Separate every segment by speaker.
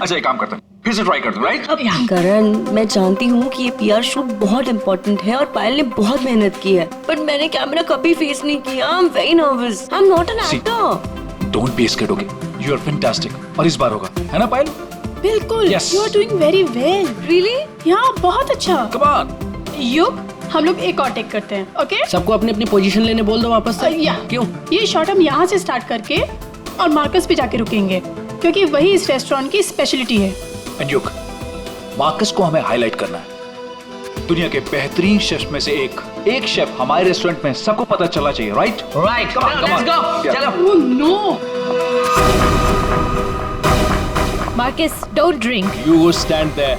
Speaker 1: अच्छा एक काम करते हैं, फिर से ट्राई कर दो, राइट?
Speaker 2: करण, मैं जानती हूँ कि ये पीआर शूट बहुत इम्पोर्टेंट है और पायल ने बहुत मेहनत की है, बट मैंने कैमरा कभी फेस नहीं किया। I am very nervous. I am not an actor.
Speaker 1: Don't be scared, okay? You are fantastic. और इस बार होगा, है ना पायल?
Speaker 3: बिल्कुल।
Speaker 1: Yes.
Speaker 3: You are doing very well.
Speaker 2: Really?
Speaker 3: यहाँ बहुत अच्छा।
Speaker 1: Come on.
Speaker 3: युग, हम लोग एक और टेक करते हैं, ओके?
Speaker 4: सबको अपनी अपनी पोजीशन लेने बोल दो वापस से।
Speaker 3: या
Speaker 4: क्यों?
Speaker 3: ये शॉट हम यहाँ से स्टार्ट करके और मार्कस पे जाके रुकेंगे, क्योंकि वही इस रेस्टोरेंट की स्पेशलिटी है।
Speaker 1: एंड युग, मार्कस को हमें हाईलाइट करना है। दुनिया के बेहतरीन शेफ में से एक शेफ हमारे रेस्टोरेंट में सबको पता चलना चाहिए, right?
Speaker 4: Right, come on, let's go. चलो।
Speaker 3: Oh no.
Speaker 5: Marcus, don't drink.
Speaker 1: You go stand there.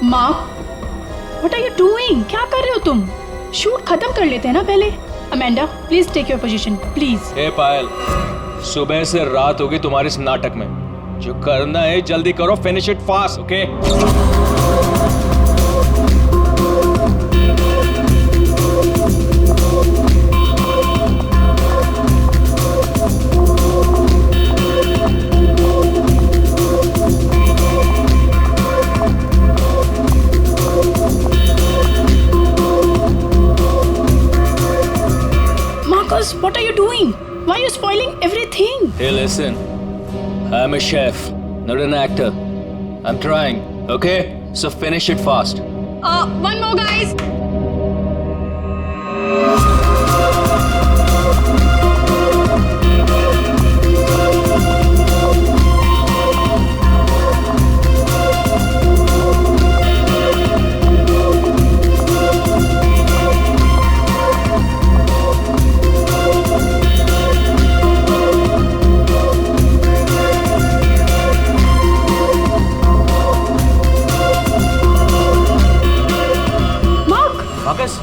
Speaker 3: Mark, what are you doing? क्या कर रहे हो तुम? शूट खत्म कर लेते हैं ना पहले। Amanda, please take your position, please.
Speaker 6: Hey Payal, सुबह से रात होगी तुम्हारे इस नाटक में। जो करना है जल्दी करो, finish it fast, okay?
Speaker 3: Marcus, what are you doing? Why are you spoiling everything?
Speaker 6: Hey, listen. I'm a chef, not an actor. I'm trying, okay? So finish it fast.
Speaker 3: One more, guys.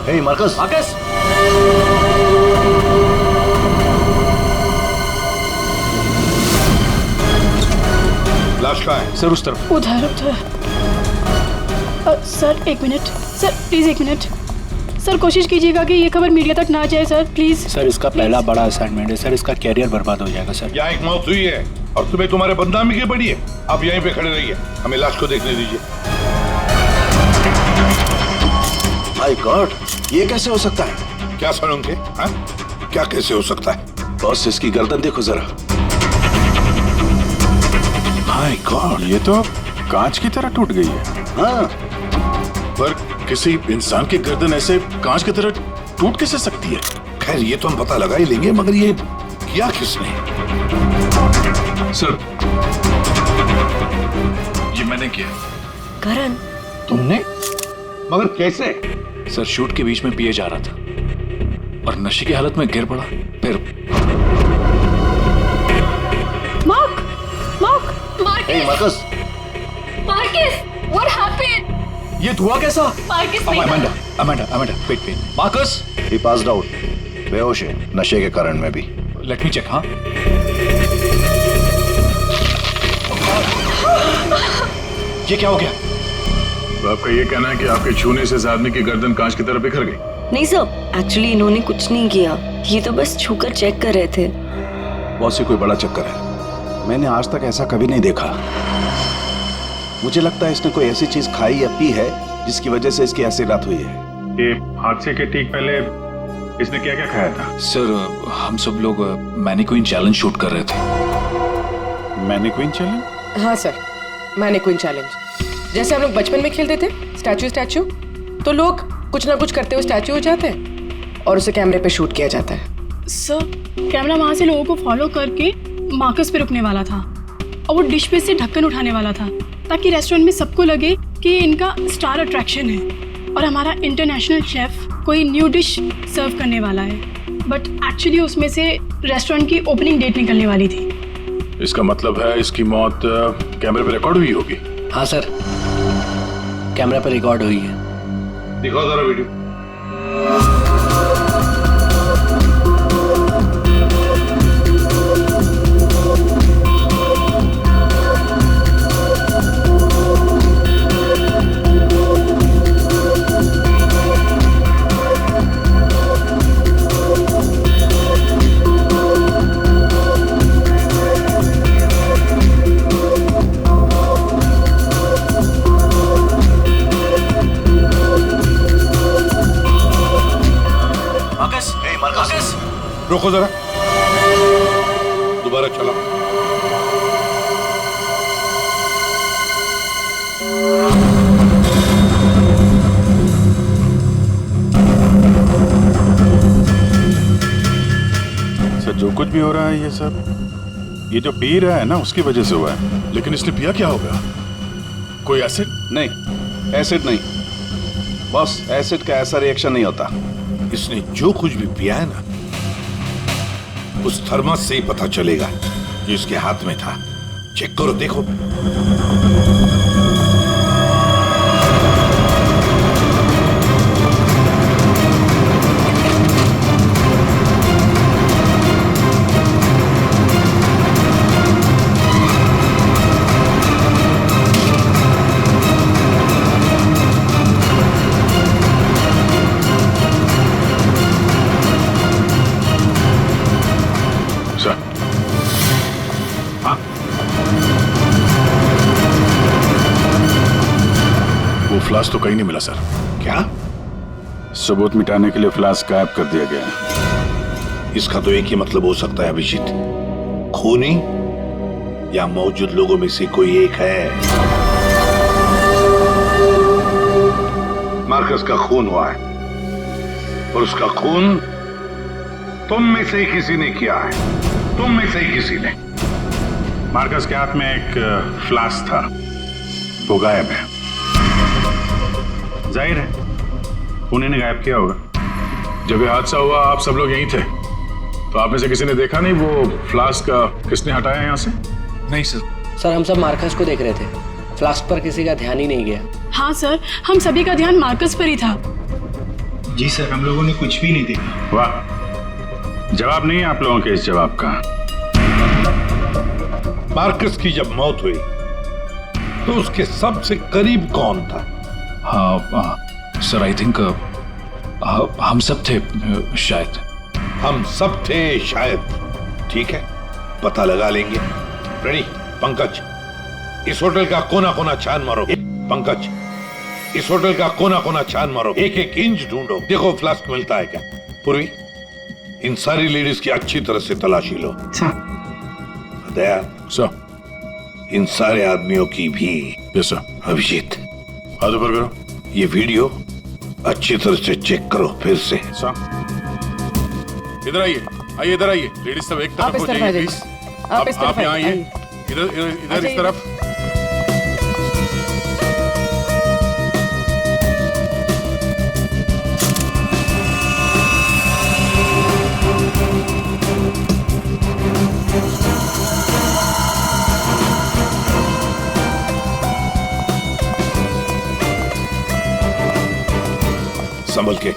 Speaker 7: Hey, Marcus.
Speaker 6: Marcus!
Speaker 7: लाश कहाँ है?
Speaker 1: Sir उस तरफ।
Speaker 3: उधर उधर। Sir एक minute, sir please एक minute. Sir कोशिश कीजिएगा कि ये खबर मीडिया तक ना जाए सर, प्लीज।
Speaker 8: सर इसका पहला बड़ा असाइनमेंट है सर, इसका कैरियर बर्बाद हो जाएगा सर।
Speaker 7: यहाँ एक मौत हुई है और तुम्हें तुम्हारे बदनामी की पड़ी है। आप यहीं पे खड़े रहिए, हमें लाश को देखने दीजिए।
Speaker 9: माय गॉड, ये कैसे हो सकता है?
Speaker 7: क्या सुनोगे? क्या कैसे हो सकता है?
Speaker 9: बॉस इसकी गर्दन देखो जरा।
Speaker 7: माय गॉड, ये तो कांच की तरह टूट गई है।
Speaker 9: हाँ,
Speaker 7: पर किसी इंसान की गर्दन ऐसे कांच की तरह टूट कैसे सकती है? खैर ये तो हम पता लगा ही लेंगे, मगर ये किया किसने?
Speaker 1: सर, ये मैंने किया।
Speaker 2: करण,
Speaker 7: तुमने? मगर कैसे?
Speaker 1: सर शूट के बीच में पिए जा रहा था और नशे की हालत में गिर पड़ा, फिर
Speaker 3: Mark, Mark,
Speaker 9: hey, Marcus.
Speaker 5: Marcus, what happened?
Speaker 1: ये धुआं कैसा?
Speaker 5: Marcus,
Speaker 1: Amanda, wait. Marcus,
Speaker 9: He passed out. बेहोश है, नशे के कारण में भी।
Speaker 1: Let me check. हाँ, ये क्या हो गया?
Speaker 7: तो आपका ये कहना है कि आपके छूने से इस आदमी की गर्दन कांच की तरह बिखर गई?
Speaker 2: नहीं सर, एक्चुअली इन्होंने कुछ नहीं किया, ये तो बस छूकर चेक कर रहे थे।
Speaker 9: बहुत सी कोई बड़ा चक्कर है, मैंने आज तक ऐसा कभी नहीं देखा। मुझे लगता है इसने कोई ऐसी चीज खाई या पी है जिसकी वजह से इसकी ऐसी रात हुई है।
Speaker 7: ये हादसे के ठीक पहले इसने क्या क्या खाया था?
Speaker 1: सर हम सब लोग मैनिक्विन चैलेंज शूट कर रहे थे।
Speaker 7: Mannequin challenge?
Speaker 4: हाँ सर, मैनिक्विन चैलेंज। जैसे हम लोग बचपन में खेलते थे स्टैचू, तो लोग कुछ ना कुछ करते हुए स्टैचू हो जाते हैं और उसे कैमरे पे शूट किया जाता है।
Speaker 3: सर कैमरा वहां से लोगों को फॉलो करके मार्कस पे रुकने वाला था और वो डिश पे से ढक्कन उठाने वाला था, ताकि रेस्टोरेंट में सबको लगे कि इनका स्टार अट्रैक्शन है और हमारा इंटरनेशनल शेफ कोई न्यू डिश सर्व करने वाला है। बट एक्चुअली उसमें से रेस्टोरेंट की ओपनिंग डेट निकलने वाली थी।
Speaker 7: इसका मतलब है इसकी मौत कैमरे पे रिकॉर्ड हुई होगी?
Speaker 4: हाँ सर, कैमरा पर रिकॉर्ड हुई है।
Speaker 7: दिखाओ जरा वीडियो। रोको जरा, दोबारा चलाओ।
Speaker 9: सर जो कुछ भी हो रहा है ये सब ये जो पी रहा है ना उसकी वजह से हुआ है।
Speaker 7: लेकिन इसने पिया क्या होगा? कोई एसिड?
Speaker 9: नहीं, एसिड नहीं बॉस, एसिड का ऐसा रिएक्शन नहीं होता।
Speaker 7: इसने जो कुछ भी पिया है ना, उस थर्मस से ही पता चलेगा जो इसके हाथ में था। चेक करो, देखो।
Speaker 9: फ्लास्क तो कहीं नहीं मिला सर।
Speaker 7: क्या?
Speaker 9: सबूत मिटाने के लिए फ्लास्क गायब कर दिया गया है।
Speaker 7: इसका तो एक ही मतलब हो सकता है अभिजीत, खूनी या मौजूद लोगों में से कोई एक है। मार्कस का खून हुआ है और उसका खून तुम में से ही किसी ने किया है, तुम में से ही किसी ने।
Speaker 9: मार्कस के हाथ में एक फ्लास्क था, वो गायब है। जाहिर है उन्हीं ने गायब किया होगा।
Speaker 10: जब ये हादसा हुआ आप सब लोग यहीं थे, तो आप में से किसी ने देखा नहीं वो फ्लास्क किसने हटाया यहाँ से?
Speaker 1: नहीं सर।
Speaker 4: सर हम सब मार्कस को देख रहे थे, फ्लास्क पर किसी का ध्यान ही नहीं गया।
Speaker 3: हाँ सर, हम सभी का ध्यान मार्कस पर ही था।
Speaker 8: जी सर, हम लोगों ने कुछ भी नहीं देखा।
Speaker 9: वाह, जवाब नहीं है आप लोगों के इस जवाब का।
Speaker 7: मार्कस की जब मौत हुई तो उसके सबसे करीब कौन था?
Speaker 1: हाँ सर, आई थिंक हम सब थे शायद।
Speaker 7: हम सब थे शायद। ठीक है, पता लगा लेंगे। रेडी? पंकज, इस होटल का कोना कोना छान मारो। पंकज, इस होटल का कोना कोना छान मारो, एक एक इंच ढूंढो, देखो फ्लास्क मिलता है क्या। पूर्वी, इन सारी लेडीज की अच्छी तरह से तलाशी लो। दया
Speaker 10: सर,
Speaker 7: इन सारे आदमियों की भी।
Speaker 10: Yes sir.
Speaker 7: अभिजीत,
Speaker 10: हाथ ऊपर करो।
Speaker 7: ये वीडियो अच्छी तरह से चेक करो फिर से।
Speaker 10: इधर आइए, आइए इधर आइए। लेडीज सब एक तरफ हो जाइए प्लीज। आप यहाँ आइए, इधर इधर इस तरफ।
Speaker 7: संभल के।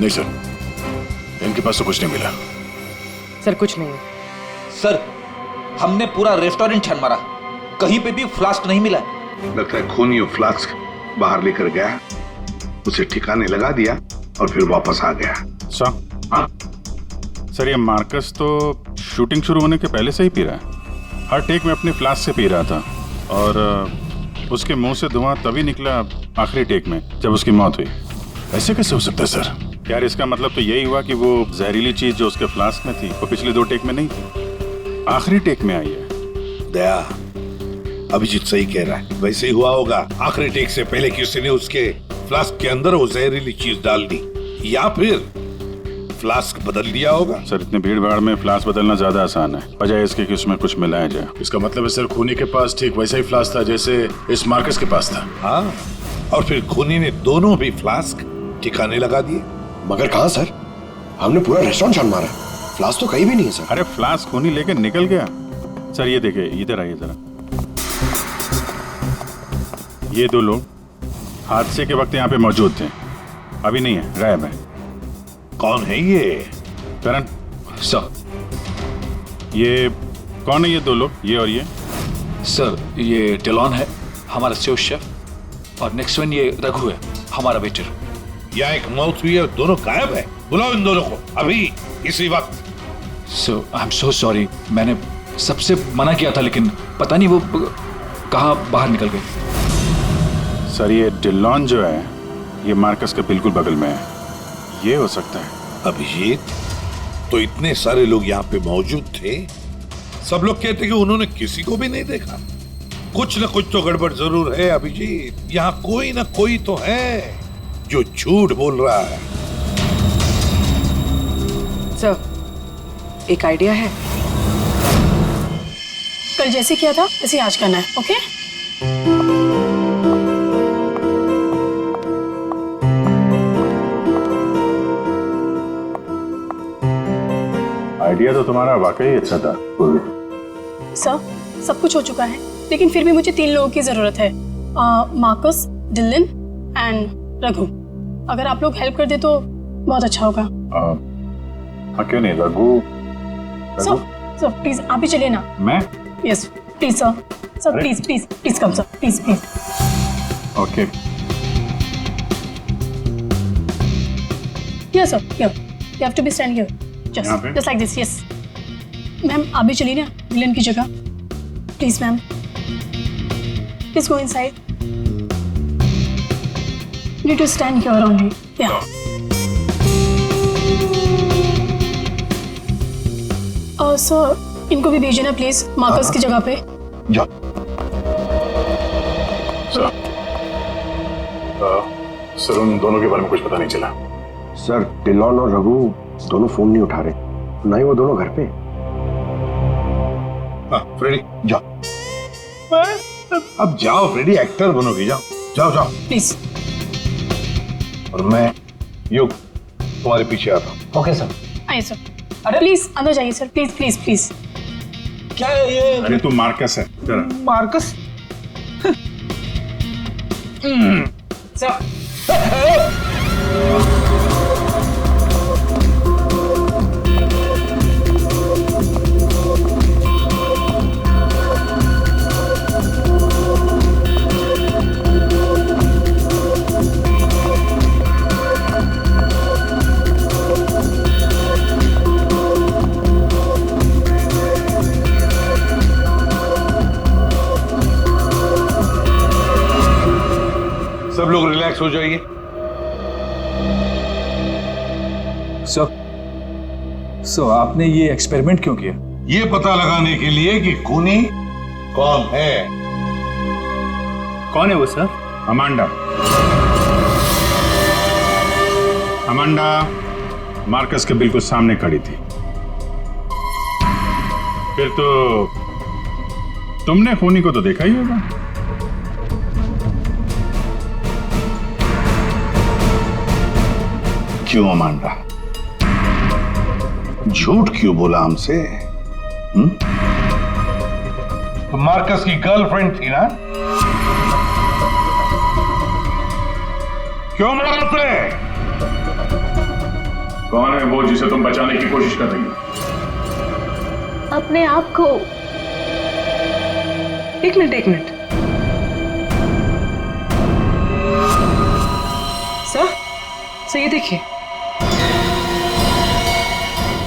Speaker 10: नहीं सर, इनके पास तो कुछ नहीं मिला।
Speaker 4: सर कुछ नहीं।
Speaker 1: सर, हमने पूरा रेस्टोरेंट छान मारा, कहीं पे भी फ्लास्क नहीं मिला।
Speaker 7: लगता है खूनी वो फ्लास्क बाहर लेकर गया, उसे ठिकाने लगा दिया और फिर वापस आ गया।
Speaker 9: सर ये मार्कस तो शूटिंग शुरू होने के पहले से ही पी रहा है। हर टेक में अपने फ्लास्क से पी रहा था और उसके मुंह से धुआं तभी निकला आखिरी टेक में जब उसकी मौत हुई।
Speaker 10: ऐसे कैसे हो सकता है सर?
Speaker 9: यार इसका मतलब तो यही हुआ कि वो जहरीली चीज जो उसके फ्लास्क में थी वो पिछले 2 टेक में नहीं थी, आखिरी टेक में आई है।
Speaker 7: दया, अभिजीत सही कह रहा है, वैसे ही हुआ होगा। आखिरी टेक से पहले किसी ने उसके फ्लास्क के अंदर वो जहरीली चीज डाल दी, या फिर फ्लास्क बदल दिया होगा।
Speaker 9: सर इतनी भीड़ भाड़ में फ्लास्क बदलना ज्यादा आसान है, बजाय इसके कि उसमें कुछ मिलाया जाए।
Speaker 10: इसका मतलब है सर खूनी के पास ठीक वैसा ही फ्लास्क था जैसे इस मार्कस के पास था।
Speaker 7: हाँ, और फिर खूनी ने दोनों भी फ्लास्क ठिकाने लगा दिए।
Speaker 11: मगर कहाँ सर? हमने पूरा रेस्टोरेंट छान मारा, फ्लास्क तो कहीं भी नहीं है सर।
Speaker 9: अरे फ्लास्क खूनी लेके निकल गया। सर ये देखिए, इधर आइए जरा। ये 2 लोग हादसे के वक्त यहाँ पे मौजूद थे, अभी नहीं है, गायब है।
Speaker 7: कौन है ये?
Speaker 9: करण
Speaker 1: सर।
Speaker 9: ये कौन है ये 2 लोग, ये और ये?
Speaker 1: सर ये डेलॉन है, हमारा सेफ शेफ, और नेक्स्ट वन ये रघु है, हमारा वेटर।
Speaker 7: यहाँ एक मौत हुई है, दोनों गायब है। बुलाओ इन दोनों को अभी, इसी वक्त।
Speaker 1: सो आई एम सो सॉरी, मैंने सबसे मना किया था लेकिन पता नहीं वो कहाँ बाहर निकल गए।
Speaker 9: सर ये डिलॉन जो है ये मार्कस के बिल्कुल बगल में है, ये हो सकता है।
Speaker 7: अभिजीत, तो इतने सारे लोग यहाँ पे मौजूद थे, सब लोग कहते कि उन्होंने किसी को भी नहीं देखा। कुछ न कुछ तो गड़बड़ जरूर है अभिजीत। यहाँ कोई ना कोई तो है जो झूठ बोल रहा है।
Speaker 4: सर, एक आइडिया है।
Speaker 3: कल जैसे किया था वैसे आज करना है, ओके?
Speaker 9: आइडिया तो तुम्हारा वाकई अच्छा था।
Speaker 3: सर, सब कुछ हो चुका है, लेकिन फिर भी मुझे 3 लोगों की जरूरत है, मार्कस, डिलन एंड रघु। अगर आप लोग हेल्प कर दे तो बहुत अच्छा होगा।
Speaker 9: हाँ क्यों नहीं, रघु।
Speaker 3: सर प्लीज आप ही चलिए ना।
Speaker 9: मैं?
Speaker 3: Yes please sir. Sir please please please come sir, please please.
Speaker 9: Okay.
Speaker 3: Yes sir, here you have to be stand here, just like this. Yes ma'am, आप भी चलिए ना डिलन की जगह, please ma'am. Please go inside. You need to stand here only. Yeah. Sir, इनको भी भेजना please Marcus की जगह पे।
Speaker 7: जा।
Speaker 10: सर उन दोनों के बारे में कुछ पता नहीं चला।
Speaker 11: सर डिलॉन और रघु दोनों फोन नहीं उठा रहे, ना ही वो दोनों घर पे।
Speaker 7: हाँ फ्रेडी जाओ। अब जाओ फ्रेडी, एक्टर बनोगी, जाओ जाओ जाओ
Speaker 3: प्लीज।
Speaker 7: और मैं युग तुम्हारे पीछे आता हूँ।
Speaker 6: Okay sir.
Speaker 3: आइए सर। अरे प्लीज अंदर जाइए सर, प्लीज प्लीज प्लीज।
Speaker 7: क्या है ये?
Speaker 9: अरे तू मार्कस है।
Speaker 7: मार्कस?
Speaker 4: सर,
Speaker 7: सब लोग रिलैक्स हो जाइए।
Speaker 1: सर आपने ये एक्सपेरिमेंट क्यों किया?
Speaker 7: ये पता लगाने के लिए कि खूनी कौन है।
Speaker 8: कौन है वो सर?
Speaker 9: अमांडा। अमांडा मार्कस के बिल्कुल सामने खड़ी थी। फिर तो तुमने खूनी को तो देखा ही होगा।
Speaker 7: क्यों अमांडा, झूठ क्यों बोला हमसे? तो मार्कस की गर्लफ्रेंड थी ना? क्यों मारा उसे?
Speaker 10: कौन है वो जिसे तुम बचाने की कोशिश कर रही हो?
Speaker 5: अपने आप को।
Speaker 4: एक मिनट। सर ये देखिए।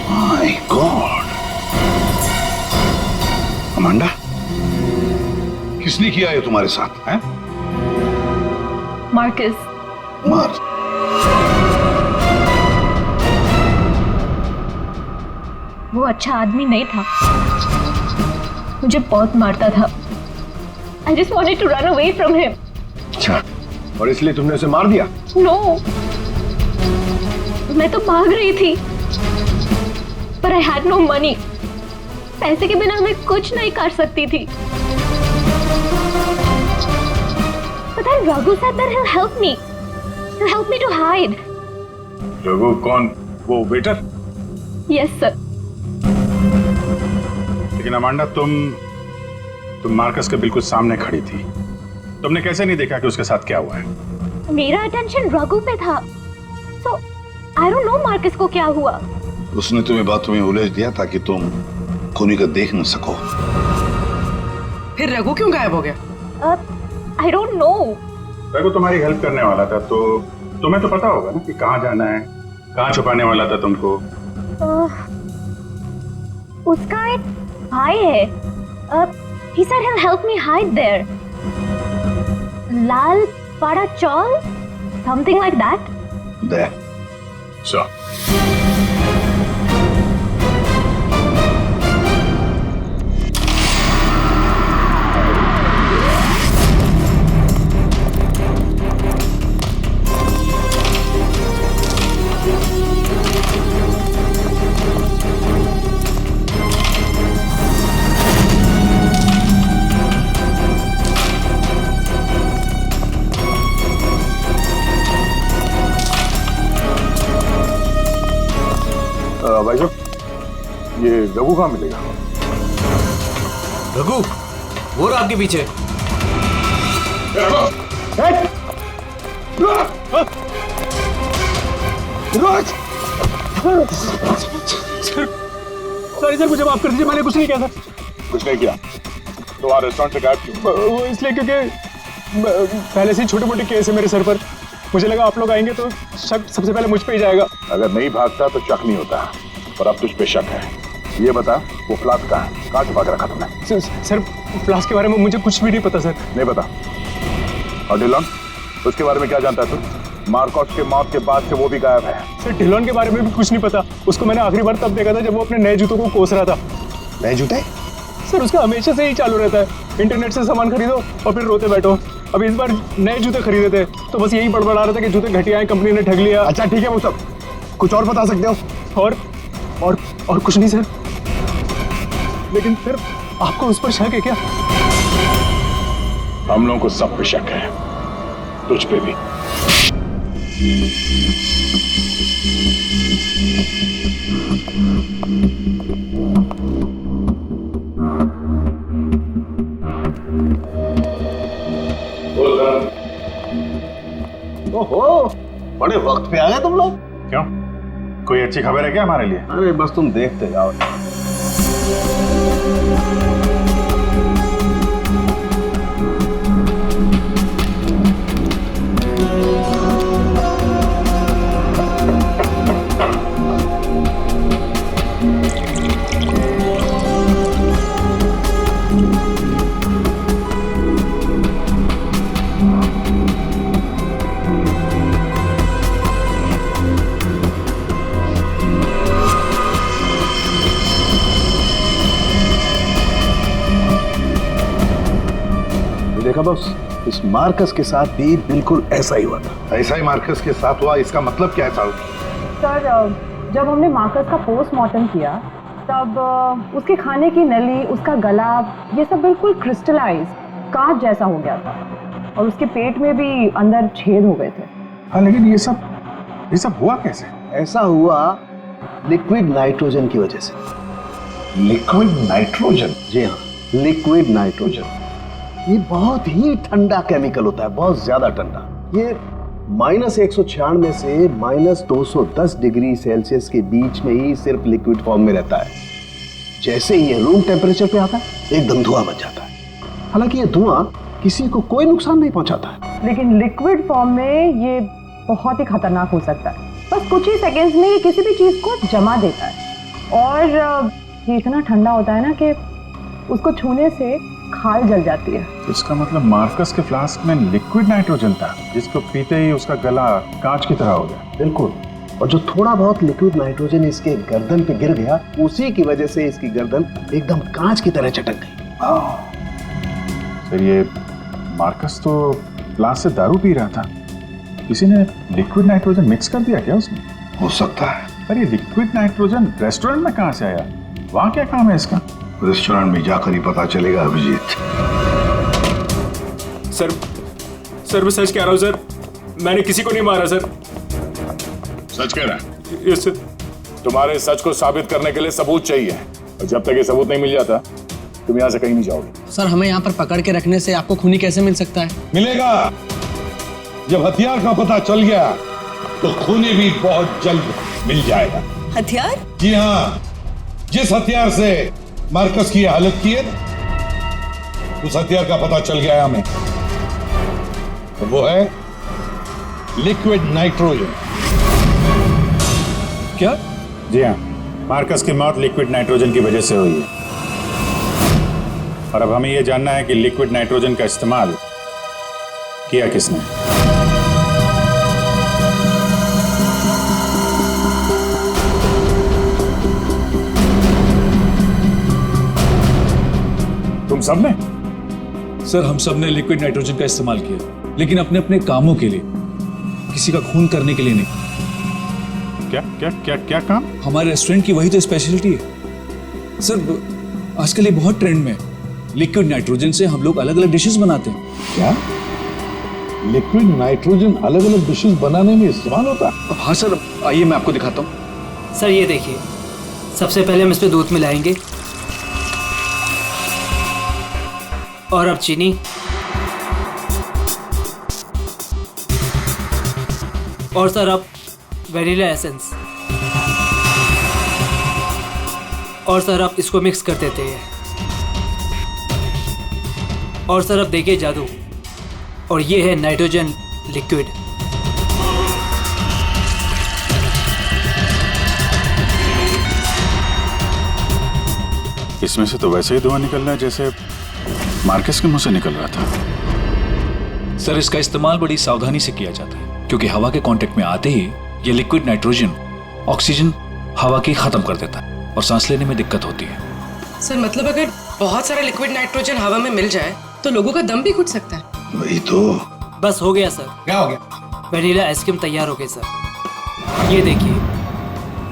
Speaker 7: माय गॉड, अमांडा किसने किया है तुम्हारे साथ? हैं?
Speaker 5: मार्कस।
Speaker 7: मार्कस?
Speaker 5: वो अच्छा आदमी नहीं था, मुझे बहुत मारता था। I just wanted to run away from him.
Speaker 11: अच्छा, और इसलिए तुमने उसे मार दिया?
Speaker 5: No, मैं तो भाग रही थी, पर I had no money. पैसे के बिना मैं कुछ नहीं कर सकती थी। But then Raghu said that he'll help me. He'll help me to hide.
Speaker 10: Raghu कौन? वो वेटर?
Speaker 5: Yes sir.
Speaker 9: लेकिन अमांडा तुम मार्कस के बिल्कुल सामने खड़ी थी, तुमने कैसे नहीं देखा कि उसके साथ क्या हुआ है?
Speaker 5: मेरा अटेंशन रघु पे था, so I don't know Marcus को क्या हुआ।
Speaker 7: उसने तुम्हें बातों में उलझ दिया ताकि तुम खूनी को देख न सको।
Speaker 4: फिर रघु क्यों गायब हो गया?
Speaker 5: I don't know.
Speaker 9: रघु तुम्हारी हेल्प करने वाला था, तो तुम्हें तो पता होगा ना कि कहाँ जाना है, कहाँ छुपाने वाला था तुमको।
Speaker 5: उसका एक भाई है, he said he'll help me hide there. Lal Vada Charles? Something like that?
Speaker 7: There.
Speaker 10: So. भाई साहब, ये रघु कहाँ मिलेगा?
Speaker 6: रघु, वो रहा आपके पीछे।
Speaker 10: सॉरी सर, मुझे माफ कर दीजिए, मैंने कुछ नहीं किया था। कुछ नहीं किया तो वहाँ रेस्टोरेंट से गायब क्यों? वो इसलिए क्योंकि पहले से ही छोटे मोटे केस है मेरे सर पर। मुझे लगा आप लोग आएंगे तो शक सबसे पहले मुझ पे ही जाएगा। अगर नहीं भागता तो शक नहीं होता, पर अब तुझ पे शक है। ये बता, वो फ्लास्क कहाँ है? कहाँ छुपा के रखा तुमने? सर फ्लास्क के बारे में मुझे कुछ भी नहीं पता सर। नहीं पता? और डिलॉन, उसके बारे में क्या जानता है तू? मार्कोस के मौत के बाद से वो भी गायब है। सर डिलॉन के बारे में भी कुछ नहीं पता। उसको मैंने आखिरी बार तब देखा था जब वो अपने नए जूतों को कोस रहा था।
Speaker 11: नए जूते?
Speaker 10: सर उसका हमेशा से ही चालू रहता है, इंटरनेट से सामान खरीदो और फिर रोते बैठो। अब इस बार नए जूते खरीदे थे तो बस यही बड़बड़ा रहा था कि जूते घटिया हैं, कंपनी ने ठग लिया।
Speaker 11: अच्छा ठीक है, वो सब कुछ और बता सकते हो?
Speaker 10: और कुछ नहीं सर। लेकिन फिर आपको उस पर शक है क्या? हम लोगों को सब पे शक है, तुझ पे भी।
Speaker 11: ओहो, बड़े वक्त पे आ गए तुम लोग।
Speaker 9: क्यों, कोई अच्छी खबर है क्या हमारे लिए?
Speaker 11: अरे बस तुम देखते जाओ। देखा बॉस, इस मार्कस के साथ भी बिल्कुल ऐसा ही हुआ था।
Speaker 7: ऐसा ही मार्कस के साथ हुआ, इसका मतलब क्या है साहब?
Speaker 12: सर जब हमने मार्कस का पोस्टमार्टम किया तब उसके खाने की नली, उसका गला, ये सब बिल्कुल क्रिस्टलाइज कांच जैसा हो गया था और उसके पेट में भी अंदर छेद हो गए थे।
Speaker 9: हाँ, लेकिन ये सब हुआ कैसे?
Speaker 11: ऐसा हुआ लिक्विड नाइट्रोजन की वजह से।
Speaker 7: Liquid nitrogen?
Speaker 11: जी हाँ, लिक्विड नाइट्रोजन। ये बहुत ही ठंडा केमिकल होता है, बहुत ज्यादा ठंडा। ये -196 से -210 डिग्री सेल्सियस के बीच में ही सिर्फ लिक्विड फॉर्म में रहता है। जैसे ही ये रूम टेम्परेचर पे आता है एकदम धुआं बन जाता है। हालांकि ये धुआं किसी को कोई नुकसान नहीं पहुंचाता है,
Speaker 12: लेकिन लिक्विड फॉर्म में ये बहुत ही खतरनाक हो सकता है। बस कुछ ही सेकेंड्स में ये किसी भी चीज को जमा देता है और ये इतना ठंडा होता है ना कि उसको छूने से खाल जल जाती है।
Speaker 9: इसका मतलब मार्कस के फ्लास्क में लिक्विड नाइट्रोजन था, जिसको पीते ही उसका गला कांच की तरह हो गया।
Speaker 11: बिल्कुल। और जो थोड़ा बहुत लिक्विड नाइट्रोजन इसके गर्दन पे गिर गया, उसी की वजह से इसकी गर्दन एकदम कांच की तरह चटक गई।
Speaker 9: फिर ये मार्कस तो फ्लास्क से दारू पी रहा था, किसी ने लिक्विड नाइट्रोजन मिक्स कर दिया क्या उसमें?
Speaker 7: हो सकता है।
Speaker 9: पर ये लिक्विड नाइट्रोजन रेस्टोरेंट में कहाँ से आया? वहाँ क्या काम है इसका?
Speaker 7: रेस्टोरेंट में जाकर ही पता चलेगा अभिजीत।
Speaker 10: सर मैं सच कह रहा हूँ सर, मैंने किसी को नहीं मारा सर। सच कह रहा है? Yes sir. तुम्हारे सच को साबित करने के लिए सबूत चाहिए, और जब तक ये सबूत नहीं मिल जाता तुम यहाँ से कहीं नहीं जाओगे।
Speaker 6: सर हमें यहाँ पर पकड़ के रखने से आपको खूनी कैसे मिल सकता है?
Speaker 7: मिलेगा। जब हथियार का पता चल गया तो खूनी भी बहुत जल्द मिल जाएगा।
Speaker 2: हथियार?
Speaker 7: जी हाँ, जिस हथियार से मार्कस की हालत की है उस हथियार का पता चल गया है हमें, तो वो है लिक्विड नाइट्रोजन।
Speaker 9: क्या? जी हाँ, मार्कस की मौत लिक्विड नाइट्रोजन की वजह से हुई है। और अब हमें यह जानना है कि लिक्विड नाइट्रोजन का इस्तेमाल किया किसने?
Speaker 10: तुम सबने?
Speaker 1: सर हम सब ने लिक्विड नाइट्रोजन का इस्तेमाल किया, लेकिन अपने अपने कामों के लिए, किसी का खून करने के लिए नहीं।
Speaker 9: क्या क्या क्या क्या काम?
Speaker 1: हमारे रेस्टोरेंट की वही तो स्पेशलिटी है सर। आजकल ये बहुत ट्रेंड में है। लिक्विड नाइट्रोजन से हम लोग अलग अलग डिशेस बनाते हैं।
Speaker 7: क्या लिक्विड नाइट्रोजन अलग अलग डिशेस बनाने में इस्तेमाल होता है?
Speaker 1: हाँ सर, आइए मैं आपको दिखाता हूँ।
Speaker 13: सर ये देखिए, सबसे पहले हम इसमें दूध मिलाएंगे और अब चीनी और सर अब वैनिला एसेंस और सर अब इसको मिक्स कर देते हैं और सर अब देखिए जादू, और ये है नाइट्रोजन लिक्विड।
Speaker 9: इसमें से तो वैसे ही धुआं निकल रहा है जैसे मार्कस के मुंह से निकल रहा था।
Speaker 1: सर इसका इस्तेमाल बड़ी सावधानी से किया जाता है, क्योंकि हवा के कांटेक्ट में आते ही ये लिक्विड नाइट्रोजन ऑक्सीजन हवा की खत्म कर देता है और सांस लेने में दिक्कत होती है।
Speaker 4: सर मतलब अगर बहुत सारा लिक्विड नाइट्रोजन हवा में मिल जाए तो लोगों का दम भी घुट सकता है।
Speaker 7: वही तो।
Speaker 13: बस हो गया सर।
Speaker 10: क्या हो गया?
Speaker 13: वैनिला आइसक्रीम तैयार हो गई सर, ये देखिए।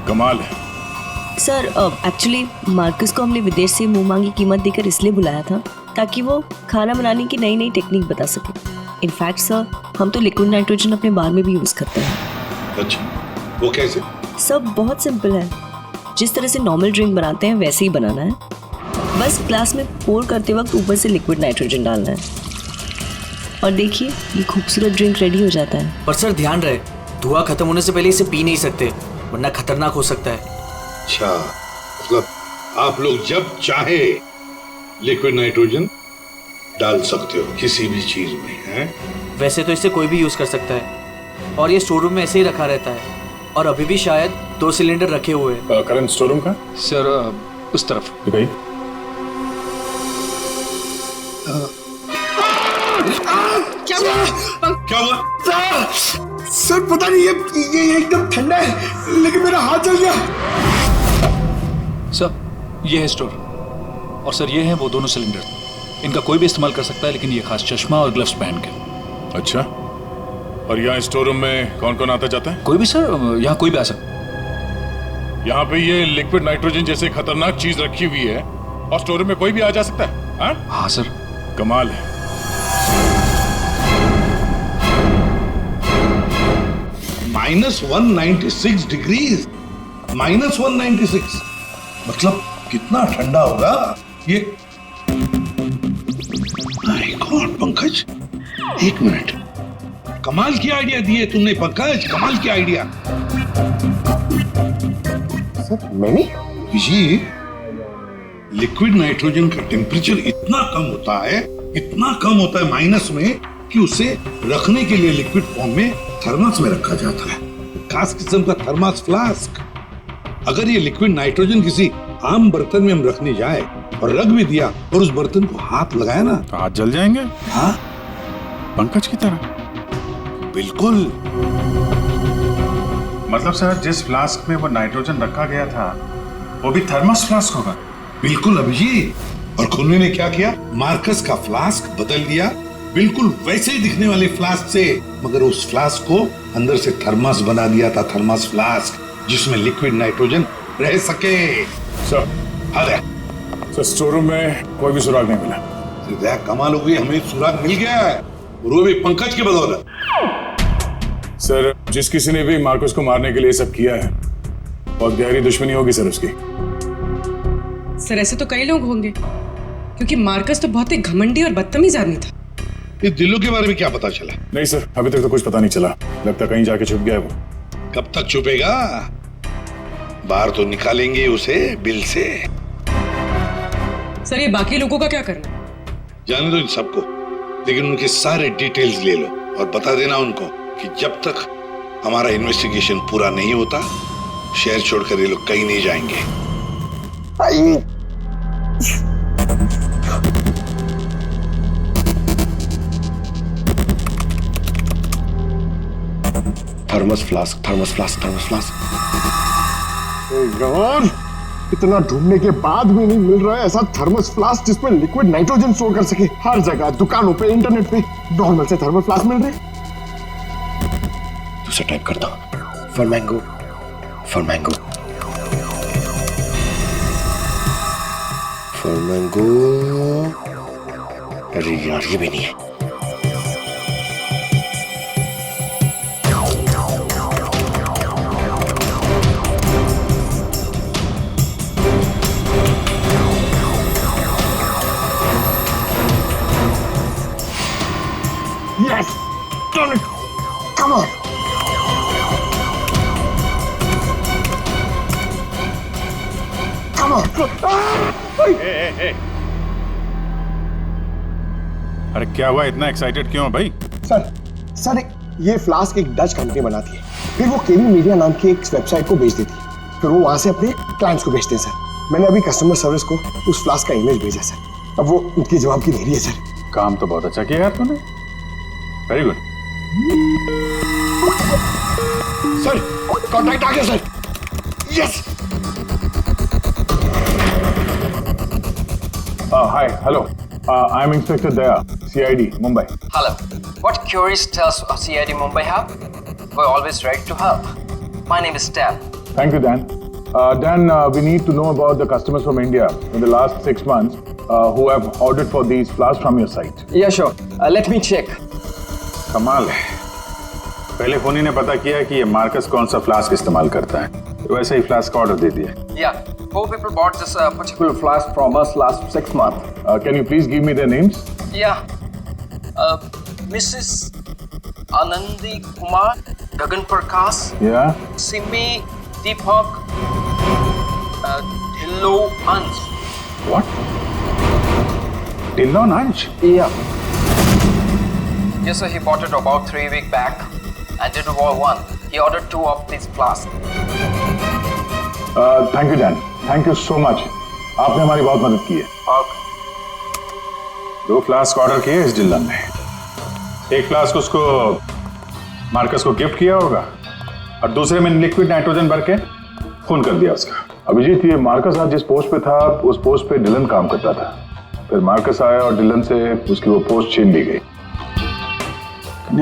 Speaker 9: कमाल है।
Speaker 2: सर एक्चुअली मार्कस को हमने विदेश से मुंह मांगी कीमत देकर इसलिए बुलाया था ताकि वो खाना बनाने की नई नई टेक्निक बता सके। इनफैक्ट सर हम तो लिक्विड नाइट्रोजन अपने बार में भी यूज करते हैं।
Speaker 7: अच्छा, वो कैसे?
Speaker 2: सब बहुत सिंपल है, जिस तरह से नॉर्मल ड्रिंक बनाते हैं वैसे ही बनाना है। बस ग्लास में पोर करते वक्त ऊपर से लिक्विड नाइट्रोजन डालना है और देखिए ये खूबसूरत ड्रिंक रेडी हो जाता है।
Speaker 13: पर सर ध्यान रहे, धुआं खत्म होने से पहले इसे पी नहीं सकते, वरना खतरनाक हो सकता है।
Speaker 7: अच्छा, मतलब आप लोग जब चाहे लिक्विड नाइट्रोजन डाल सकते हो किसी भी चीज में, हैं?
Speaker 13: वैसे तो इसे कोई भी यूज कर सकता है और ये स्टोर रूम में ऐसे ही रखा रहता है और अभी भी शायद 2 सिलेंडर रखे हुए हैं।
Speaker 9: करंट स्टोर रूम का?
Speaker 1: सर उस तरफ।
Speaker 9: दिखाइए।
Speaker 7: क्या हुआ?
Speaker 10: सर पता नहीं, ये एकदम ठंडा है लेकिन मेरा हाथ जल गया।
Speaker 1: सर ये है स्टोर और सर ये हैं वो दोनों सिलेंडर। इनका कोई भी इस्तेमाल कर सकता है, लेकिन ये खास चश्मा और ग्लव्स पहन के।
Speaker 9: अच्छा, और यहाँ स्टोर रूम में कौन कौन आता जाता है?
Speaker 1: कोई भी सर, यहाँ कोई भी आ सकता।
Speaker 9: यहाँ पे ये लिक्विड नाइट्रोजन जैसे खतरनाक चीज रखी हुई है और स्टोर रूम में कोई भी आ जा सकता है?
Speaker 1: हाँ सर।
Speaker 9: कमाल है।
Speaker 7: -196 डिग्रीज, -196 मतलब कितना ठंडा होगा ये? माय गॉड पंकज, एक मिनट, कमाल की आइडिया दी है तुमने पंकज, कमाल की आइडिया।
Speaker 11: सर मैंने
Speaker 7: जी, लिक्विड नाइट्रोजन का टेम्परेचर इतना कम होता है, इतना कम होता है माइनस में, कि उसे रखने के लिए लिक्विड फॉर्म में थर्मस में रखा जाता है, खास किस्म का थर्मस फ्लास्क। अगर ये लिक्विड नाइट्रोजन किसी आम बर्तन में हम रखने जाए और रख भी दिया और उस बर्तन को हाथ लगाया ना,
Speaker 9: तो हाथ जल जाएंगे।
Speaker 7: हाँ
Speaker 9: पंकज की तरह।
Speaker 7: बिल्कुल।
Speaker 9: मतलब सर जिस फ्लास्क में वो नाइट्रोजन रखा गया था वो भी थर्मस फ्लास्क होगा?
Speaker 7: बिल्कुल अभिजीत। और खुन्ने ने क्या किया, मार्कस का फ्लास्क बदल दिया बिल्कुल वैसे ही दिखने वाले फ्लास्क से, मगर उस फ्लास्क को अंदर से थर्मस बना दिया था, थर्मस फ्लास्क, जिसमें लिक्विड नाइट्रोजन रह सके।
Speaker 9: सर
Speaker 7: अरे
Speaker 9: सर स्टोर रूम में कोई भी सुराग नहीं मिला।
Speaker 7: कमाल हो गई, हमें सुराग मिल गया है, और वो भी पंकज के बदौलत।
Speaker 9: सर जिस किसी ने भी मार्कस को मारने के लिए सब किया है, बहुत गहरी दुश्मनी होगी सर उसकी।
Speaker 4: सर ऐसे तो कई लोग होंगे, क्योंकि मार्कस तो बहुत ही घमंडी और बदतमीज आदमी था।
Speaker 7: ये दिलों के बारे में क्या पता चला?
Speaker 9: नहीं सर, अभी तक तो कुछ पता नहीं चला, लगता कहीं जाके छुप गया वो।
Speaker 7: कब तक छुपेगा? बाहर तो निकालेंगे उसे बिल से।
Speaker 4: सर ये बाकी लोगों का क्या करना?
Speaker 7: जाने दो इन सबको, लेकिन उनके सारे डिटेल्स ले लो और बता देना उनको कि जब तक हमारा इन्वेस्टिगेशन पूरा नहीं होता, शहर छोड़कर ये लोग कहीं नहीं जाएंगे।
Speaker 11: Thermos flask, thermos flask, thermos flask.
Speaker 10: यार, इतना ढूंढने के बाद भी नहीं मिल रहा है ऐसा थर्मस फ्लास्क जिसमें लिक्विड नाइट्रोजन स्टोर कर सके। हर जगह, दुकानों पे, इंटरनेट पे नॉर्मल से थर्मस फ्लास्क मिल रहे।
Speaker 11: दूसरा टाइप करता हूं। For mango, for mango, for mango. अरे यार, ये भी नहीं है।
Speaker 10: Yes! Done it! Come on! Come on!
Speaker 9: अरे क्या हुआ, इतना एक्साइटेड क्यों भाई?
Speaker 10: सर ये फ्लास्क एक डच कंपनी बनाती है, फिर वो केवी मीडिया नाम की एक वेबसाइट को बेच देती है, फिर वो वहां से अपने क्लाइंट्स को बेचते हैं सर। मैंने अभी कस्टमर सर्विस को उस फ्लास्क का इमेज भेजा सर, अब वो उनके जवाब की देरी है सर।
Speaker 9: काम तो बहुत अच्छा किया यार तूने, वेरी गुड।
Speaker 10: सर कॉन्ट्रैक्ट आ गया sir. Yes.
Speaker 14: Hi, hello. I'm Inspector Daya, CID, Mumbai.
Speaker 15: Hello. What queries does CID Mumbai have? We're always ready to help. My name is Dan.
Speaker 14: Thank you, Dan. Dan, we need to know about the customers from India in the last 6 months who have ordered for these flasks from your site.
Speaker 15: Yeah, sure. Let me check.
Speaker 9: कमाल है, पहले फोनी ने पता किया कि ये Marcus कौन सा फ्लास्क इस्तेमाल करता है, तो वैसे ही फ्लास्क ऑर्डर दे दिया।
Speaker 15: Yeah, 4 people bought this particular flask from us last 6 months.
Speaker 14: Can you please give me their names?
Speaker 15: Yeah. Mrs. Anandi Kumar, Gagan Prakash,
Speaker 14: Yeah.
Speaker 15: Simi Deepak, Dhillo Ansh.
Speaker 9: What? Dhillo Ansh?
Speaker 15: Yeah. Yes, sir. He bought it about 3 weeks back and did one. He ordered 2 of these flasks.
Speaker 14: Thank you, Dan. Thank you so much. आपने हमारी बहुत मदद की है।
Speaker 9: 2 flask order किए इस Dillon ने, एक फ्लास्क उसको मार्कस को गिफ्ट किया होगा और दूसरे में लिक्विड नाइट्रोजन भर के खून कर दिया उसका।
Speaker 14: अभिजीत, ये मार्कस आज जिस पोस्ट पे था उस पोस्ट पे डिलन काम करता था, फिर मार्कस आया और डिलन से उसकी वो पोस्ट छीन ली गई।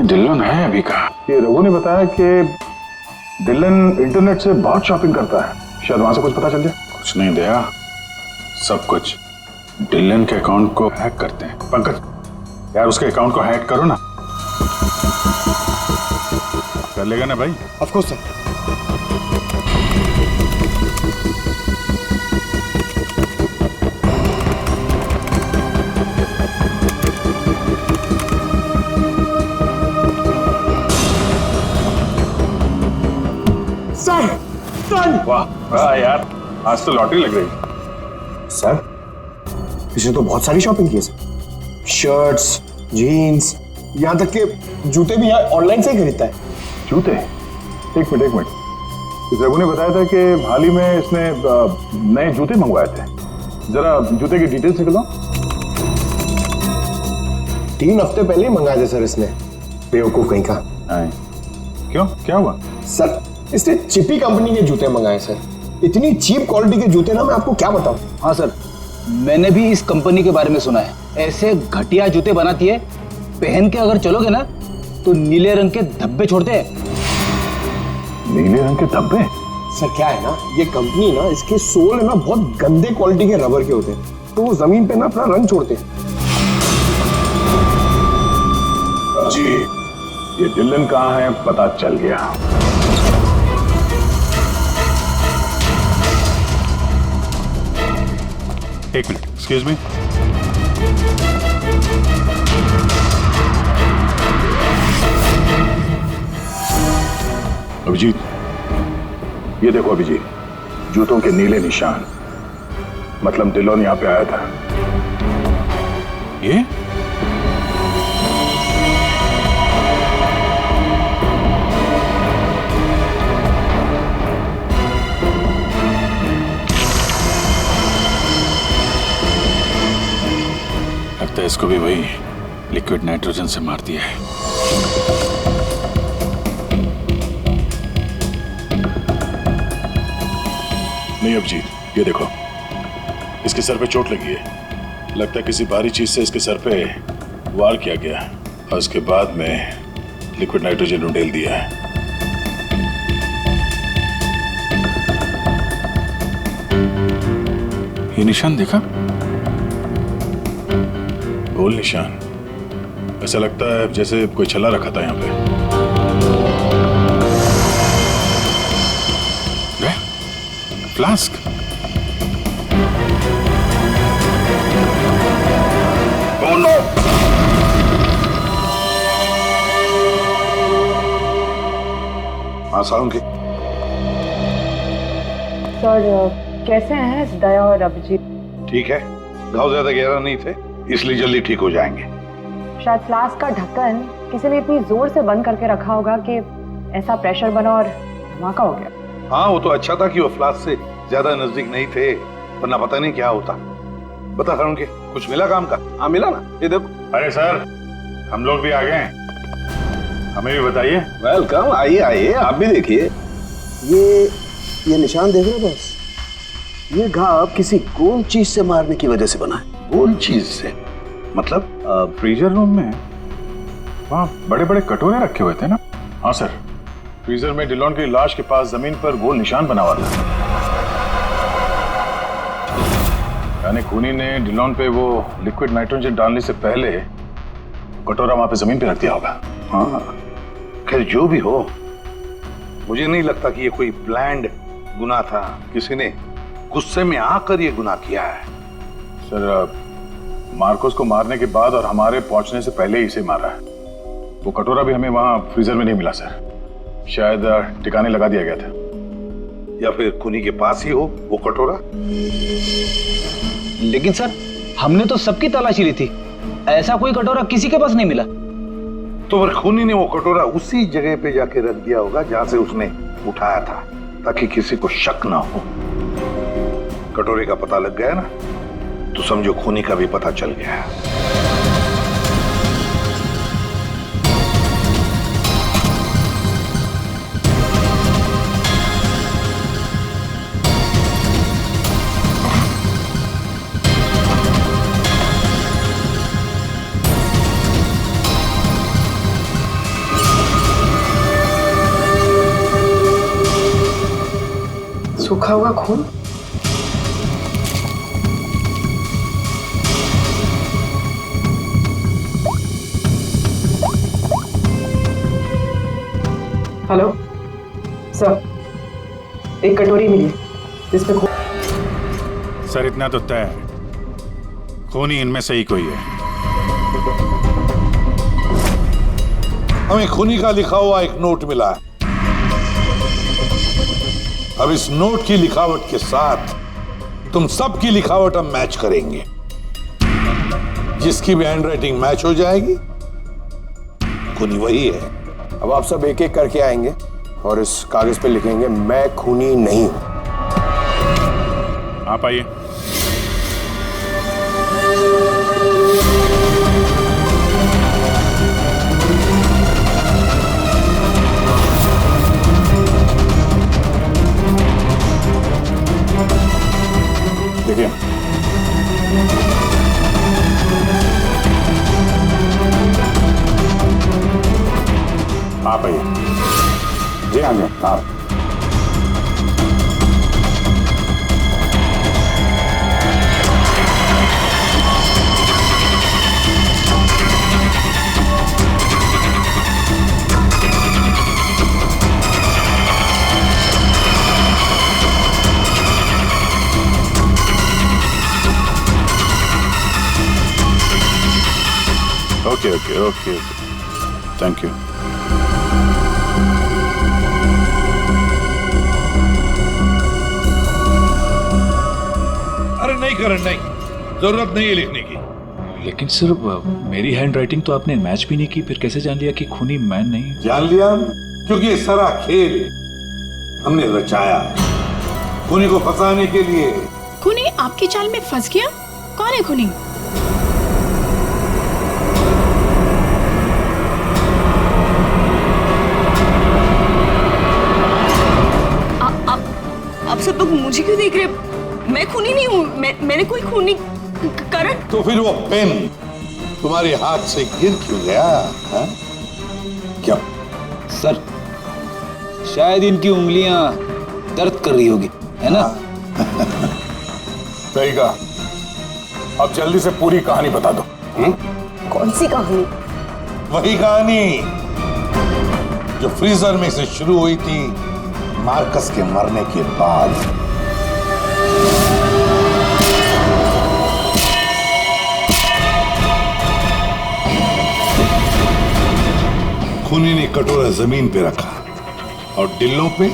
Speaker 9: डिलन है अभी कहाँ?
Speaker 14: ये रघु ने बताया कि डिलन इंटरनेट से बहुत शॉपिंग करता है, शायद वहां से कुछ पता चल जाए।
Speaker 9: कुछ नहीं दया, सब कुछ डिलन के अकाउंट को हैक करते हैं। पंकज यार, उसके अकाउंट को हैक करो ना। कर लेगा ना भाई?
Speaker 10: Of course sir.
Speaker 9: वाह यार, आज तो लॉटरी लग रही।
Speaker 10: सर इसने तो बहुत सारी शॉपिंग की है सर, शर्ट्स, जीन्स, यहाँ तक के जूते भी यहाँ ऑनलाइन से ही खरीदता है।
Speaker 14: जूते? एक मिनट, इस रघु ने बताया था कि हाल ही में इसने नए जूते मंगवाए थे, जरा जूते की डिटेल्स निकलो।
Speaker 10: 3 हफ्ते पहले ही मंगाए थे सर इसने, बेवकूफ कहीं का।
Speaker 9: क्यों, क्या हुआ?
Speaker 10: सर इसने चिपी कंपनी के जूते मंगाए सर, इतनी चीप क्वालिटी के जूते ना, मैं आपको क्या बताऊं।
Speaker 13: हाँ सर, मैंने भी इस कंपनी के बारे में सुना है, ऐसे घटिया जूते बनाती है, पहन के अगर चलोगे ना तो नीले रंग के धब्बे छोड़ते हैं।
Speaker 14: नीले रंग के धब्बे?
Speaker 10: सर क्या है ना, ये कंपनी ना, इसके सोल है ना बहुत गंदे क्वालिटी के रबर के होते हैं, तो वो जमीन पे ना अपना रंग छोड़ते हैं।
Speaker 14: जी, ये डिलन कहाँ है पता चल गया।
Speaker 9: एक मिनट, एक्सक्यूज मी।
Speaker 14: अभिजीत, ये देखो अभिजीत, जूतों के नीले निशान, मतलब डिलन यहाँ पे आया था।
Speaker 9: ये लगता है इसको भी वही लिक्विड नाइट्रोजन से मार दिया है।
Speaker 14: नहीं अभिजीत, ये देखो, इसके सर पे चोट लगी है। लगता है किसी भारी चीज से इसके सर पे वार किया गया और उसके बाद में लिक्विड नाइट्रोजन उंडेल दिया है। ये निशान देखा? गोल निशान। ऐसा लगता है जैसे कोई छल्ला रखा था यहाँ पे। फ्लास्क। Oh no! हाँ सालुंकी।
Speaker 12: सर कैसे हैं दया और अभिजीत?
Speaker 7: ठीक है, घाव ज्यादा गहरा नहीं थे इसलिए जल्दी ठीक हो जाएंगे।
Speaker 12: शायद फ्लास्क का ढक्कन किसी ने इतनी जोर से बंद करके रखा होगा कि ऐसा प्रेशर बना और धमाका हो गया।
Speaker 7: हाँ, वो तो अच्छा था कि वो फ्लास्क से ज्यादा नजदीक नहीं थे, वरना पता नहीं क्या होता। बता सालुंकी, कुछ मिला काम का?
Speaker 11: हाँ मिला ना, ये देखो।
Speaker 14: अरे सर, हम लोग भी आ गए हैं, हमें भी बताइए।
Speaker 11: वेलकम, आइए आइए, आप भी देखिए। ये निशान देख रहे हो बस? ये घाव किसी गोल चीज से मारने की वजह से बना है।
Speaker 7: गोल चीज से मतलब?
Speaker 14: फ्रीजर रूम में वहाँ बड़े बड़े कटोरे रखे हुए थे ना? हाँ सर, फ्रीजर में डिलॉन की लाश के पास जमीन पर गोल निशान बना हुआ था। यानी खूनी ने डिलॉन पे वो लिक्विड नाइट्रोजन डालने से पहले कटोरा वहां पे जमीन पे रख दिया होगा।
Speaker 7: हाँ, खैर जो भी हो, मुझे नहीं लगता कि ये कोई प्लान्ड गुनाह था। किसी ने गुस्से में आकर ये गुनाह किया है।
Speaker 14: सर, मार्कोस को मारने के बाद और हमारे पहुंचने से पहले ही इसे मारा है। वो कटोरा भी हमें वहां फ्रीजर में नहीं मिला सर, शायद ठिकाने लगा दिया गया था।
Speaker 7: या फिर खूनी के पास ही हो वो कटोरा।
Speaker 13: लेकिन सर, हमने तो सबकी तलाशी ली थी, ऐसा कोई कटोरा किसी के पास नहीं मिला।
Speaker 7: तो फिर खूनी ने वो कटोरा उसी जगह पे जाके रख दिया होगा जहां से उसने उठाया था, ताकि किसी को शक ना हो। कटोरे का पता लग गया ना, तो समझो खूनी का भी पता चल गया।
Speaker 4: सूखा हुआ खून? हेलो सर, एक कटोरी मिली जिसमें खून।
Speaker 14: सर, इतना तो तय है, खूनी इनमें से ही कोई है।
Speaker 7: हमें खूनी का लिखा हुआ एक नोट मिला है। अब इस नोट की लिखावट के साथ तुम सबकी लिखावट हम मैच करेंगे। जिसकी भी हैंडराइटिंग मैच हो जाएगी, खूनी वही है।
Speaker 11: अब आप सब एक एक करके आएंगे और इस कागज पे लिखेंगे, मैं खूनी नहीं हूं।
Speaker 14: आप आइए। देखिए, आप आइए। जी हाँ जी, आप। Okay okay okay, thank you.
Speaker 7: अरे नहीं करण, नहीं, जरूरत नहीं है लिखने की।
Speaker 1: लेकिन सर, मेरी हैंडराइटिंग तो आपने मैच भी नहीं की, फिर कैसे जान लिया कि खूनी मैं नहीं?
Speaker 7: जान लिया क्योंकि ये सारा खेल हमने रचाया है खूनी को फंसाने के लिए।
Speaker 3: खूनी आपकी चाल में फंस गया? कौन है खूनी?
Speaker 2: आप सब लोग मुझे मुझे क्यों देख रहे? मैं खूनी नहीं हूँ, मैंने कोई खून नहीं करण।
Speaker 7: तो फिर वो पेन तुम्हारे हाथ से गिर क्यों गया? हा? क्या
Speaker 13: सर, शायद इनकी उंगलियां दर्द कर रही होगी, है ना?
Speaker 14: सही कहा। अब जल्दी से पूरी कहानी बता दो।
Speaker 2: कौन सी कहानी?
Speaker 7: वही कहानी जो फ्रीजर में से शुरू हुई थी मार्कस के मरने के बाद। खूनी ने कटोरा जमीन पे रखा और डिल्लों पे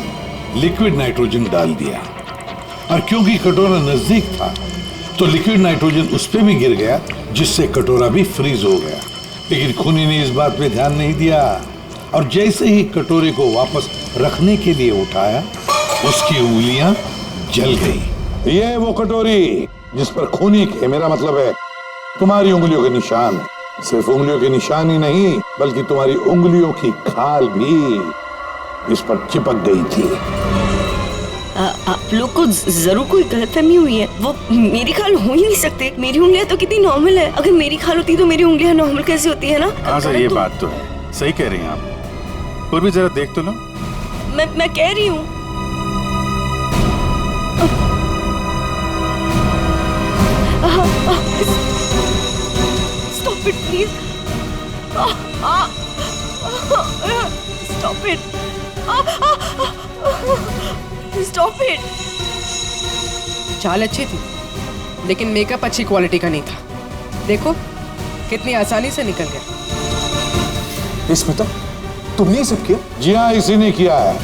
Speaker 7: लिक्विड नाइट्रोजन डाल दिया, और क्योंकि कटोरा नजदीक था तो लिक्विड नाइट्रोजन उस पे भी गिर गया, जिससे कटोरा भी फ्रीज हो गया। लेकिन खूनी ने इस बात पे ध्यान नहीं दिया, और जैसे ही कटोरे को वापस रखने के लिए उठाया, उसकी उंगलियां जल गई। ये है वो कटोरी जिस पर खूनी के, मेरा मतलब है तुम्हारी उंगलियों के निशान। सिर्फ उंगलियों के निशान ही नहीं, बल्कि तुम्हारी उंगलियों की खाल भी इस पर चिपक गई थी।
Speaker 2: आप लोग को जरूर कोई गलतफहमी हुई है। वो मेरी खाल हो ही नहीं सकते। मेरी उंगलियां तो कितनी नॉर्मल है। अगर मेरी खाल होती तो मेरी उंगलियां नॉर्मल कैसे होती है ना?
Speaker 9: हाँ सर, ये बात तो है, सही कह रही हैं आप। और भी जरा देख तो लो।
Speaker 2: मैं कह रही हूँ। Stop it, please. Stop it. Stop it.
Speaker 4: चाल अच्छी थी, लेकिन मेकअप अच्छी क्वालिटी का नहीं था। देखो कितनी आसानी से निकल गया।
Speaker 10: स्मिता, तुमने ये सब किया?
Speaker 7: जी हाँ, इसी ने किया है।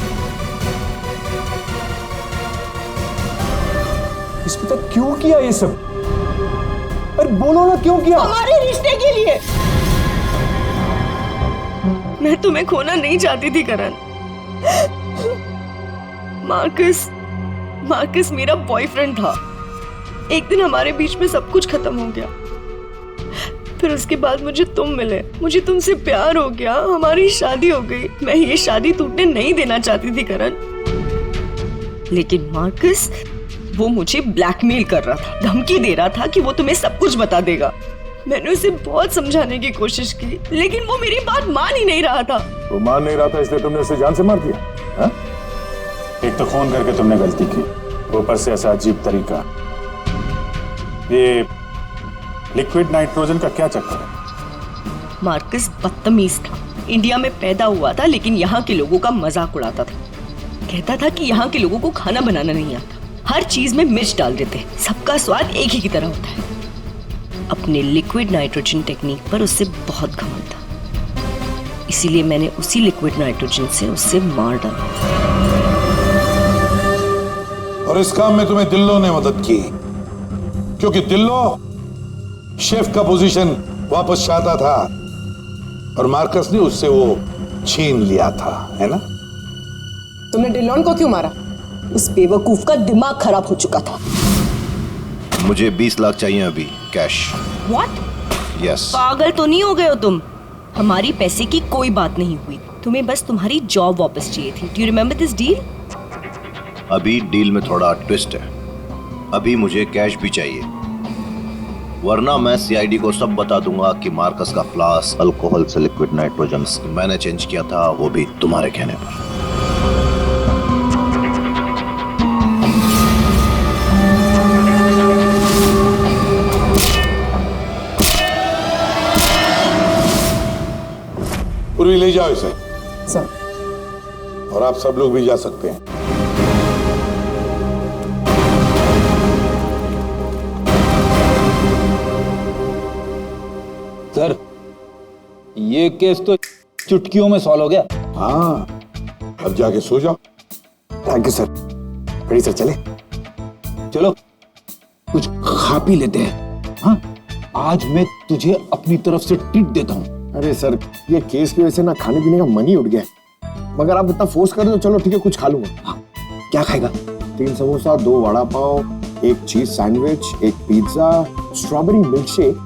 Speaker 10: स्मिता, क्यों किया ये सब? अरे बोलो ना, क्यों किया?
Speaker 2: हमारे रिश्ते के लिए। मैं तुम्हें खोना नहीं चाहती थी करण। मार्कस मेरा बॉयफ्रेंड था। एक दिन हमारे बीच में सब कुछ खत्म हो गया। फिर उसके बाद मुझे तुम मिले, मुझे तुमसे प्यार हो गया, हमारी शादी हो गई। मैं ये शादी टूटने नहीं देना चाहती थी करण, लेकिन मार्कस वो मुझे ब्लैकमेल कर रहा था, धमकी दे रहा था कि वो तुम्हें सब कुछ बता देगा। मैंने उसे बहुत समझाने की कोशिश की, लेकिन वो मेरी बात मान ही नहीं रहा था।
Speaker 9: वो मान नहीं रहा था, इसलिए तुमने उसे जान से मार दिया? हा? एक तो फोन करके तुमने गलती की, ऊपर से ऐसा अजीब तरीका। ये लिक्विड नाइट्रोजन का क्या चक्कर है?
Speaker 2: मार्कस बदतमीज था। इंडिया में पैदा हुआ था, लेकिन यहाँ के लोगों का मजाक उड़ाता था। कहता था कि यहाँ के लोगों को खाना बनाना नहीं आता, हर चीज में मिर्च डाल देते हैं, सबका स्वाद एक ही की तरह होता है। अपने लिक्विड नाइट्रोजन टेक्निक पर उससे बहुत घमंड था, इसीलिए मैंने उसी लिक्विड नाइट्रोजन से उससे मार डाला।
Speaker 7: और इस काम में तुम्हें दिल्लो ने मदद की, क्योंकि दिल्लो शेफ का पोजीशन वापस चाहता था और मार्कस ने उससे वो छीन लिया था, है ना?
Speaker 4: तुमने डिलॉन को क्यों मारा?
Speaker 2: उस बेवकूफ का दिमाग खराब हो चुका था।
Speaker 11: मुझे 20 लाख चाहिए अभी, कैश।
Speaker 2: What?
Speaker 11: यस।
Speaker 2: पागल तो नहीं हो गए हो तुम? हमारी पैसे की कोई बात नहीं हुई, तुम्हें बस तुम्हारी जॉब वापस चाहिए थी। Do you remember this deal?
Speaker 11: अभी डील में थोड़ा ट्विस्ट है। अभी मुझे कैश भी चाहिए, वरना मैं सीआईडी को सब बता दूंगा कि मार्कस का फ्लास्क अल्कोहल से लिक्विड नाइट्रोजन मैंने चेंज किया था, वो भी तुम्हारे कहने पर।
Speaker 7: पूर्वी ले जाओ इसे।
Speaker 4: सर।
Speaker 7: और आप सब लोग भी जा सकते हैं।
Speaker 13: सर, ये केस तो चुटकियों में सॉल्व हो गया।
Speaker 7: हाँ, अब जाके सो जाओ।
Speaker 10: Thank you sir. Ready sir, चले?
Speaker 13: चलो कुछ खा पी लेते हैं। हाँ, आज मैं तुझे अपनी तरफ से ट्रीट देता हूँ।
Speaker 10: अरे सर, ये केस की वजह से ना खाने पीने का मन ही उठ गया है। मगर आप इतना फोर्स कर रहे हो, चलो ठीक है, कुछ खा लूंगा।
Speaker 13: हाँ, क्या खाएगा?
Speaker 10: 3 samosa, 2 vada pav, 1 cheese sandwich, 1 pizza, strawberry milk shake,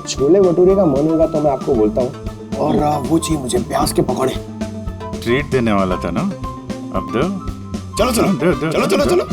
Speaker 10: chole bhature का मन होगा तो मैं आपको बोलता हूँ, और वो चाहिए मुझे प्याज के पकौड़े।
Speaker 9: ट्रीट देने वाला था ना, अब दो।
Speaker 10: चलो चलो
Speaker 9: दो, दो,
Speaker 10: चलो
Speaker 9: दो,
Speaker 10: चलो
Speaker 9: दो।
Speaker 10: चलो।